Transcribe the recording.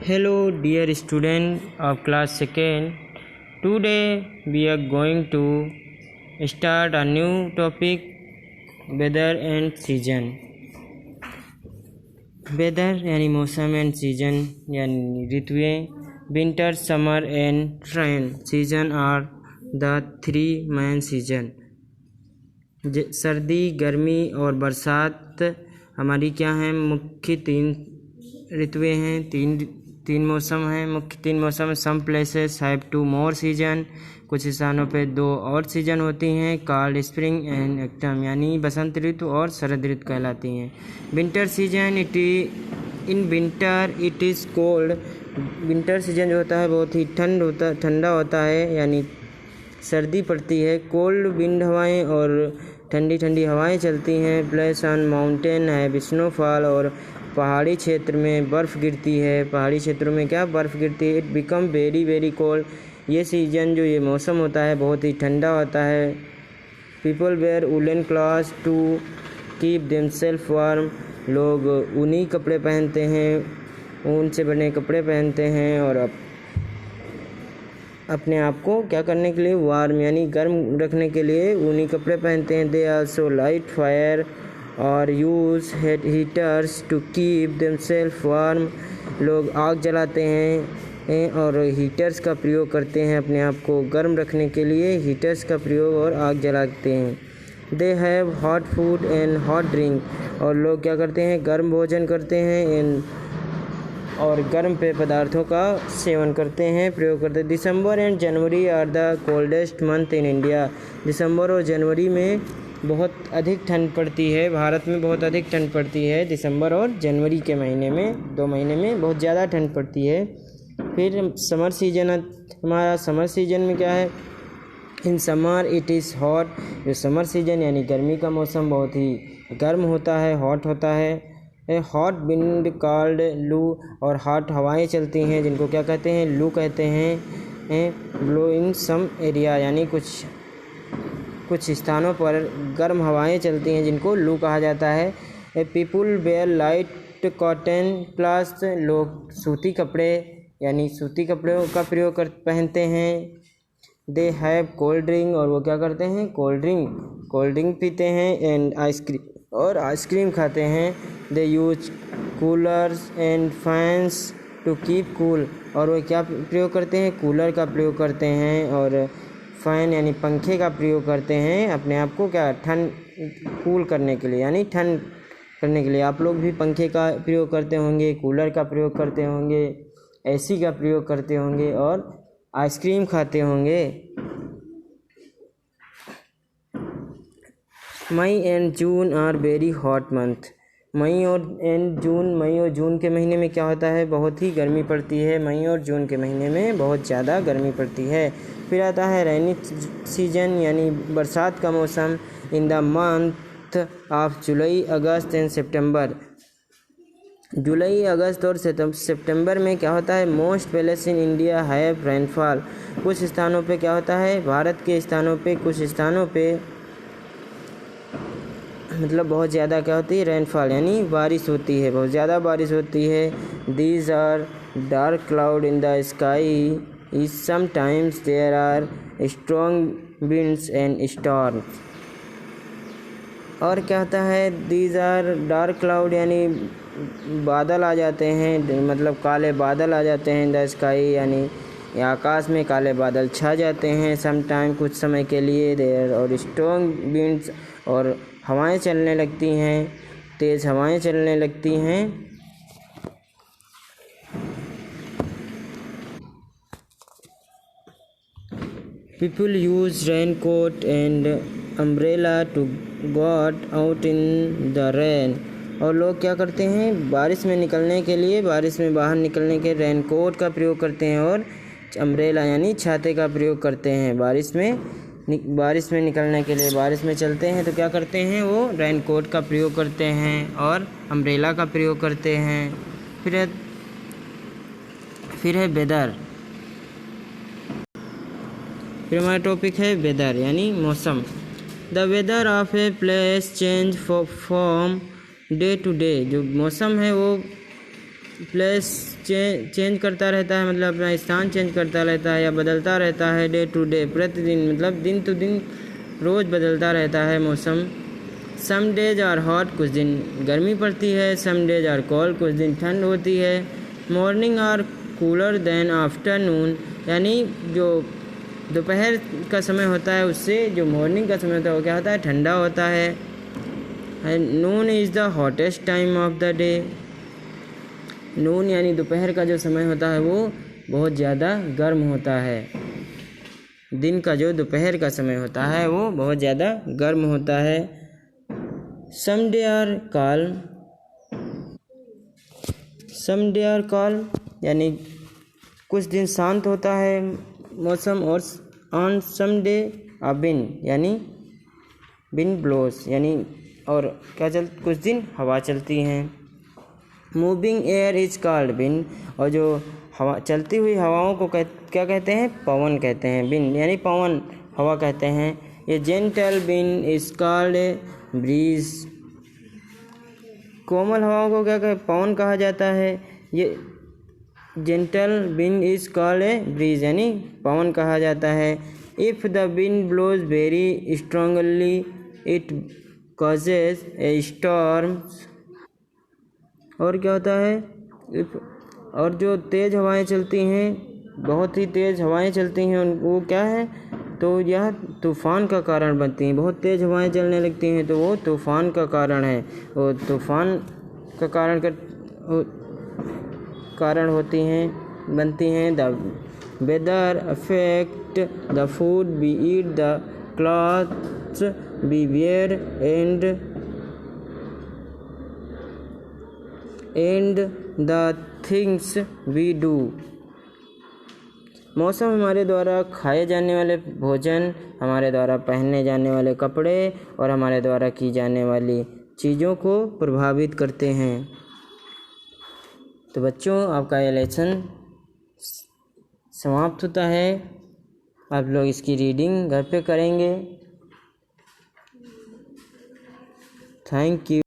Hello dear student of class 2nd. Today we are going to start a new topic, weather and season. Weather यानी मौसम and season यानी ऋतुएं. Winter, summer and rain season are the three main season. सर्दी, गर्मी और बरसात हमारी क्या हैं? मुख्य तीन ऋतुएं हैं, तीन मौसम हैं, मुख्य तीन मौसम. Some places have two more season. कुछ स्थानों पे दो और सीजन होती हैं. कॉल्ड स्प्रिंग एंड ऑटम यानी बसंत ऋतु और शरद ऋतु कहलाती हैं. Winter season in winter it is cold. Winter season जो होता है बहुत ही ठंडा होता है यानी सर्दी पड़ती है. कोल्ड विंड हवाएं और ठंडी हवाएं चलती हैं. प्लेस ऑन माउंटेन है स्नोफॉल और पहाड़ी क्षेत्र में बर्फ़ गिरती है. पहाड़ी क्षेत्रों में क्या बर्फ़ गिरती है. It become very cold. ये सीज़न जो ये मौसम होता है बहुत ही ठंडा होता है. People wear woollen clothes to keep themselves warm. लोग ऊनी कपड़े पहनते हैं, ऊन से बने कपड़े पहनते हैं और अपने आप को क्या करने के लिए, वार्म यानी गर्म रखने के लिए ऊनी कपड़े पहनते हैं. दे आल्सो लाइट फायर और use heaters to keep themselves warm. लोग आग जलाते हैं और हीटर्स का प्रयोग करते हैं अपने आप को गर्म रखने के लिए. हीटर्स का प्रयोग और आग जलाते हैं. They have hot food and hot drink. और लोग क्या करते हैं, गर्म भोजन करते हैं और गर्म पेय पदार्थों का सेवन करते हैं, प्रयोग करते हैं. December and January are the coldest month in India. दिसंबर और जनवरी में बहुत अधिक ठंड पड़ती है. भारत में बहुत अधिक ठंड पड़ती है दिसंबर और जनवरी के महीने में. 2 महीने में बहुत ज़्यादा ठंड पड़ती है. फिर समर सीजन. हमारा समर सीजन में क्या है, in summer it is hot. जो समर सीजन यानी गर्मी का मौसम बहुत ही गर्म होता है, हॉट होता है. हॉट विंड कॉल्ड लू. और हॉट हवाएं चलती हैं जिनको क्या कहते हैं, लू कहते हैं. ब्लो इन सम एरिया यानी कुछ स्थानों पर गर्म हवाएं चलती हैं जिनको लू कहा जाता है. People wear light cotton clothes. लोग सूती कपड़े यानी सूती कपड़ों का प्रयोग पहनते हैं. They have cold drink. और वो क्या करते हैं, कोल्ड ड्रिंक पीते हैं. एंड आइसक्रीम खाते हैं. They use coolers and fans to keep cool. और वो क्या प्रयोग करते हैं, कूलर का प्रयोग करते हैं और फ़ैन यानी पंखे का प्रयोग करते हैं अपने आप को क्या ठंड कूल करने के लिए यानी ठंड करने के लिए. आप लोग भी पंखे का प्रयोग करते होंगे, कूलर का प्रयोग करते होंगे, एसी का प्रयोग करते होंगे और आइसक्रीम खाते होंगे. May and June are very hot month. मई और जून के महीने में क्या होता है, बहुत ही गर्मी पड़ती है. मई और जून के महीने में बहुत ज़्यादा गर्मी पड़ती है. फिर आता है रेनी सीजन यानी बरसात का मौसम. In the month of July, August and September. जुलाई, अगस्त और सितंबर में क्या होता है, most places in India have rainfall. कुछ स्थानों पे क्या होता है, भारत के स्थानों पे कुछ स्थानों पे मतलब बहुत ज़्यादा क्या होती है, रेनफॉल यानी बारिश होती है, बहुत ज़्यादा बारिश होती है. These are dark cloud in the sky is sometimes there are strong winds and storms. और क्या होता है, दीज आर डार्क क्लाउड यानी बादल आ जाते हैं, मतलब काले बादल आ जाते हैं. द स्काई यानी आकाश में काले बादल छा जाते हैं. समटाइम कुछ समय के लिए. देयर और स्ट्रॉन्ग विंड्स और हवाएं चलने लगती हैं, तेज़ हवाएं चलने लगती हैं. People use rain coat and umbrella to go out in the rain. और लोग क्या करते हैं, बारिश में निकलने के लिए, बारिश में बाहर निकलने के रेन कोट का प्रयोग करते हैं और अम्ब्रेला यानी छाते का प्रयोग करते हैं. बारिश में निकलने के लिए बारिश में चलते हैं तो क्या करते हैं, वो रेन कोट का प्रयोग करते हैं और अम्ब्रेला का प्रयोग करते हैं. फिर है वेदर. फिर हमारा टॉपिक है वेदर यानी मौसम. The weather of a place change from day to day. जो मौसम है वो प्लेस चेंज करता रहता है, मतलब अपना स्थान चेंज करता रहता है या बदलता रहता है डे टू डे, प्रतिदिन, मतलब दिन टू दिन रोज़ बदलता रहता है मौसम। सम डेज आर हॉट, कुछ दिन गर्मी पड़ती है। सम डेज आर कोल्ड, कुछ दिन ठंड होती है। Morning are cooler than afternoon, यानी जो दोपहर का समय होता है उससे जो मॉर्निंग का समय होता है वो क्या होता है, ठंडा होता है। Noon is the hottest time of the day, noon यानी दोपहर का जो समय होता है वो बहुत ज़्यादा गर्म होता है। दिन का जो दोपहर का समय होता है वो बहुत ज़्यादा गर्म होता है। Some day are calm, some day are calm यानी कुछ दिन शांत होता है मौसम। और on some day a wind यानी विंड ब्लोस, यानी और कुछ दिन हवा चलती हैं। Moving air is called wind, और जो हवा चलती हुई हवाओं को क्या कहते हैं, पवन कहते हैं। विंड यानी पवन, हवा कहते हैं। ये gentle wind is called breeze, कोमल हवाओं को क्या पवन कहा जाता है। ये gentle wind is called breeze यानी पवन कहा जाता है। If the wind blows very strongly it causes a storm, और क्या होता है, और जो तेज़ हवाएं चलती हैं, बहुत ही तेज़ हवाएं चलती हैं, वो क्या है, तो यह तूफ़ान का कारण बनती हैं। बहुत तेज़ हवाएं चलने लगती हैं तो वो तूफ़ान का कारण है, वो तूफ़ान का कारण होती हैं, बनती हैं। The weather affect the food we eat, the clothes we wear and the things we do. मौसम हमारे द्वारा खाए जाने वाले भोजन, हमारे द्वारा पहनने जाने वाले कपड़े और हमारे द्वारा की जाने वाली चीज़ों को प्रभावित करते हैं। तो बच्चों, आपका ये लेसन समाप्त होता है। आप लोग इसकी रीडिंग घर पे करेंगे। Thank you.